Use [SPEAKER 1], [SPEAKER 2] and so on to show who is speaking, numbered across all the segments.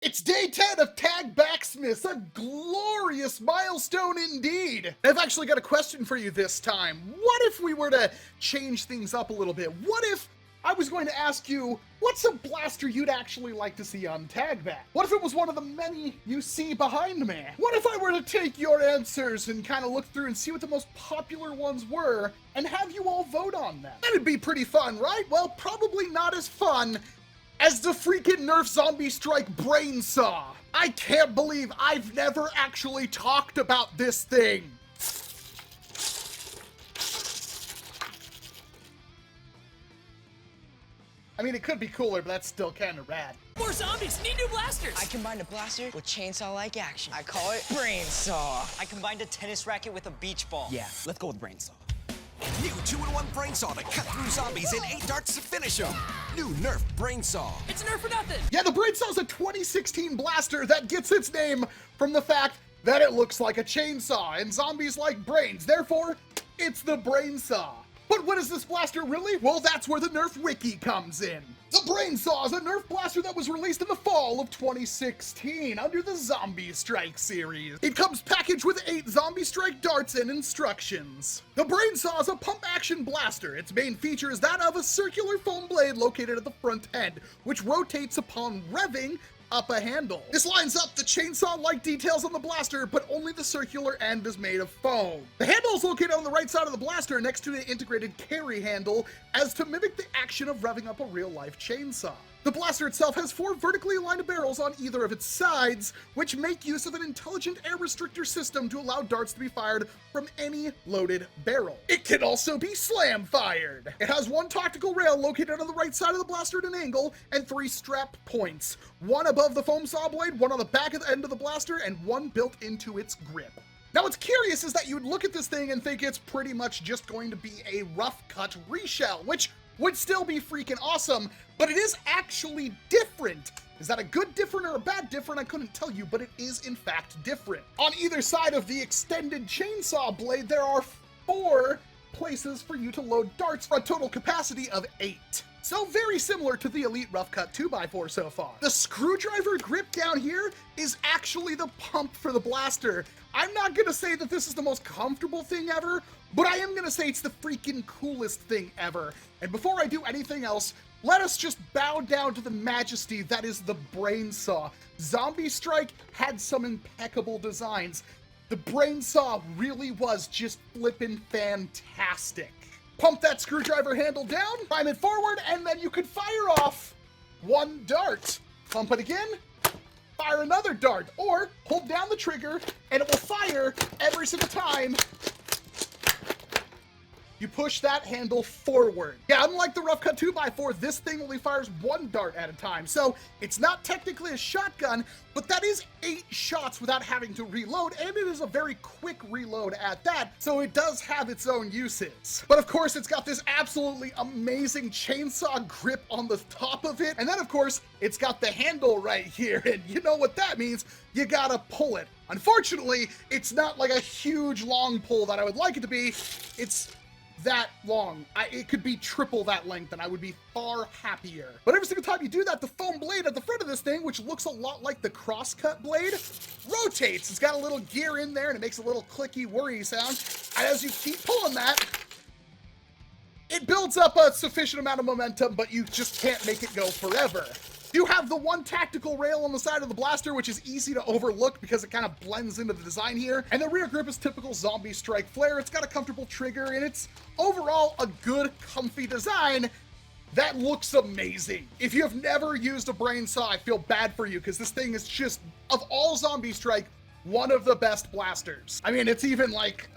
[SPEAKER 1] It's day 10 of TAGBAXMAS, a glorious milestone indeed. I've actually got a question for you this time. What if we were to change things up a little bit? What if I was going to ask you, what's a blaster you'd actually like to see on TAGBAX? What if it was one of the many you see behind me? What if I were to take your answers and kind of look through and see what the most popular ones were and have you all vote on them? That'd be pretty fun, right? Well, probably not as fun as the freaking NERF ZOMBIESTRIKE BRAINSAW. I can't believe I've never actually talked about this thing. I mean, it could be cooler, but that's still kind of rad.
[SPEAKER 2] More zombies, need new blasters!
[SPEAKER 3] I combined a blaster with chainsaw-like action. I call it Brainsaw.
[SPEAKER 4] I combined a tennis racket with a beach ball.
[SPEAKER 2] Yeah, let's go with Brainsaw.
[SPEAKER 5] New 2-in-1 Brainsaw to cut through zombies and 8 darts to finish them. New NERF Brainsaw.
[SPEAKER 2] It's a Nerf for nothing!
[SPEAKER 1] Yeah, the Brainsaw's a 2016 blaster that gets its name from the fact that it looks like a chainsaw and zombies like brains. Therefore, it's the Brainsaw. But what is this blaster really? Well, that's where the NERF Wiki comes in. The Brainsaw is a NERF blaster that was released in the fall of 2016 under the ZOMBIESTRIKE series. It comes packaged with 8 ZOMBIESTRIKE darts and instructions. The Brainsaw is a pump-action blaster. Its main feature is that of a circular foam blade located at the front end, which rotates upon revving up a handle. This lines up the chainsaw-like details on the blaster, but only the circular end is made of foam. The handle is located on the right side of the blaster next to the integrated carry handle as to mimic the action of revving up a real-life chainsaw. The blaster itself has 4 vertically aligned barrels on either of its sides, which make use of an intelligent air restrictor system to allow darts to be fired from any loaded barrel. It can also be slam fired. It has 1 tactical rail located on the right side of the blaster at an angle and 3 strap points, 1 above the foam saw blade, 1 on the back of the end of the blaster, and 1 built into its grip. Now what's curious is that you'd look at this thing and think it's pretty much just going to be a rough cut reshell, which would still be freaking awesome, but it is actually different. Is that a good different or a bad different? I couldn't tell you, but it is in fact different. On either side of the extended chainsaw blade, there are 4 places for you to load darts for a total capacity of 8. So very similar to the Elite Rough Cut 2x4 so far. The screwdriver grip down here is actually the pump for the blaster. I'm not gonna say that this is the most comfortable thing ever, but I am gonna say it's the freaking coolest thing ever. And before I do anything else, let us just bow down to the majesty that is the Brainsaw. ZOMBIESTRIKE had some impeccable designs. The Brainsaw really was just flippin' fantastic. Pump that screwdriver handle down, prime it forward, and then you could fire off 1 dart. Pump it again, fire another dart, or hold down the trigger and it will fire every single time you push that handle forward. Yeah, unlike the Rough Cut 2x4, this thing only fires 1 dart at a time, so it's not technically a shotgun, but that is 8 shots without having to reload, and it is a very quick reload at that, so it does have its own uses. But of course, it's got this absolutely amazing chainsaw grip on the top of it, and then of course, it's got the handle right here, and you know what that means, you gotta pull it. Unfortunately, it's not like a huge long pull that I would like it to be, it's that long. It could be triple that length and I would be far happier. But every single time you do that, the foam blade at the front of this thing, which looks a lot like the crosscut blade, rotates. It's got a little gear in there and it makes a little clicky whirry sound. And as you keep pulling that, it builds up a sufficient amount of momentum, but you just can't make it go forever. You have the 1 tactical rail on the side of the blaster, which is easy to overlook because it kind of blends into the design here. And the rear grip is typical ZOMBIESTRIKE flair. It's got a comfortable trigger and it's overall a good, comfy design that looks amazing. If you have never used a Brainsaw, I feel bad for you because this thing is just, of all ZOMBIESTRIKE, one of the best blasters. I mean, it's even like,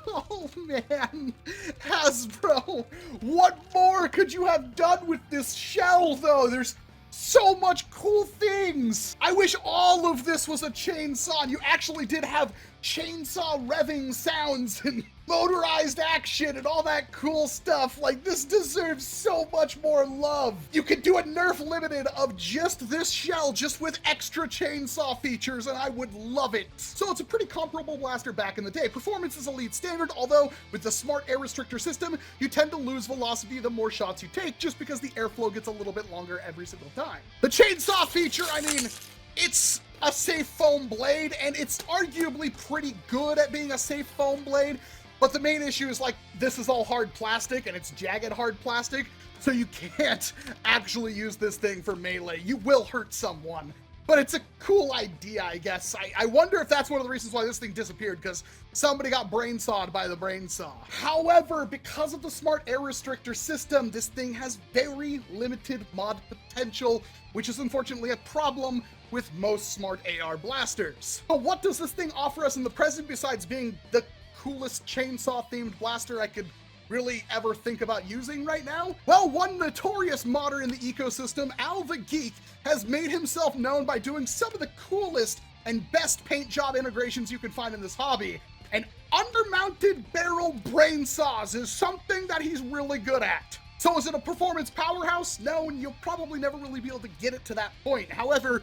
[SPEAKER 1] oh man, Hasbro, what more could you have done with this shell though? There's so much cool things. I wish all of this was a chainsaw and you actually did have chainsaw revving sounds and motorized action and all that cool stuff. Like, this deserves so much more love. You could do a Nerf Limited of just this shell, just with extra chainsaw features, and I would love it. So it's a pretty comparable blaster back in the day. Performance is Elite standard, although with the smart air restrictor system, you tend to lose velocity the more shots you take, just because the airflow gets a little bit longer every single time. The chainsaw feature, I mean, It's a safe foam blade, and it's arguably pretty good at being a safe foam blade, but the main issue is, like, this is all hard plastic, and it's jagged hard plastic, so you can't actually use this thing for melee. You will hurt someone. But it's a cool idea, I guess. I wonder if that's one of the reasons why this thing disappeared, because somebody got brainsawed by the brainsaw. However, because of the smart air restrictor system, this thing has very limited mod potential, which is unfortunately a problem with most smart AR blasters. But what does this thing offer us in the present besides being the coolest chainsaw-themed blaster I could really ever think about using right now? Well, one notorious modder in the ecosystem, Al the Geek, has made himself known by doing some of the coolest and best paint job integrations you can find in this hobby. And undermounted barrel brain saws is something that he's really good at. So is it a performance powerhouse? No, and you'll probably never really be able to get it to that point. However,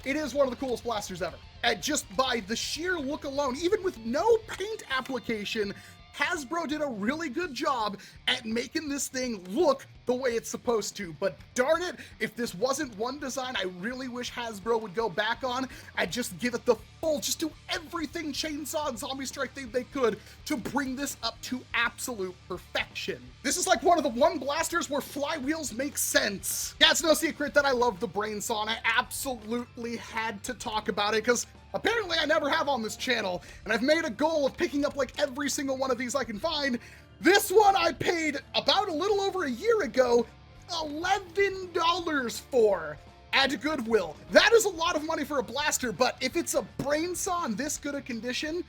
[SPEAKER 1] it is one of the coolest blasters ever. And just by the sheer look alone, even with no paint application, Hasbro did a really good job at making this thing look the way it's supposed to. But darn it, if this wasn't one design I really wish Hasbro would go back on and just give it the full, just do everything Chainsaw and Zombie Strike thing they could to bring this up to absolute perfection. This is like one of the one blasters where flywheels make sense. Yeah, it's no secret that I love the Brainsaw, and I absolutely had to talk about it because apparently I never have on this channel, and I've made a goal of picking up like every single one of these I can find. This one I paid about a little over a year ago $11 for at Goodwill. That is a lot of money for a blaster, but if it's a Brainsaw in this good a condition,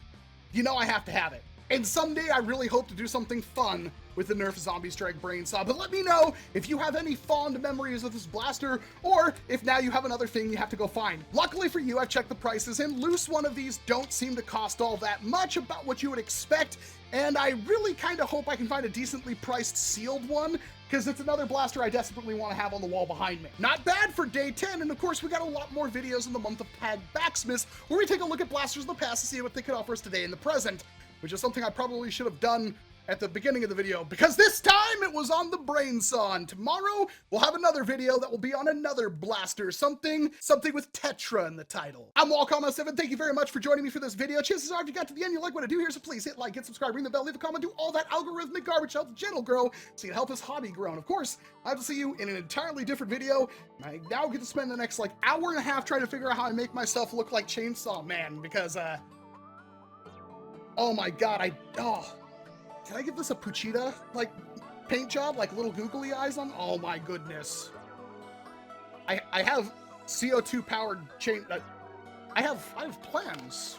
[SPEAKER 1] you know I have to have it. And someday I really hope to do something fun with the NERF Zombie Strike Brainsaw, but let me know if you have any fond memories of this blaster, or if now you have another thing you have to go find. Luckily for you, I've checked the prices, and loose one of these don't seem to cost all that much, about what you would expect, and I really kind of hope I can find a decently priced sealed one, because it's another blaster I desperately want to have on the wall behind me. Not bad for day 10, and of course we got a lot more videos in the month of TAGBAXMAS, where we take a look at blasters of the past to see what they could offer us today in the present, which is something I probably should have done at the beginning of the video, because this time it was on the Brainsaw, and tomorrow we'll have another video that will be on another blaster, something with Tetra in the title. I'm Walcom S7, thank you very much for joining me for this video. Chances are if you got to the end, you like what I do here, so please hit like, hit subscribe, ring the bell, leave a comment, do all that algorithmic garbage to help the channel grow, so you can help this hobby grow. And of course, I have to see you in an entirely different video. I now get to spend the next like hour and a half trying to figure out how I make myself look like Chainsaw Man, because oh my god, can I give this a Puchita, like, paint job? Like, little googly eyes on? Oh my goodness. I have CO2-powered chain... I have plans.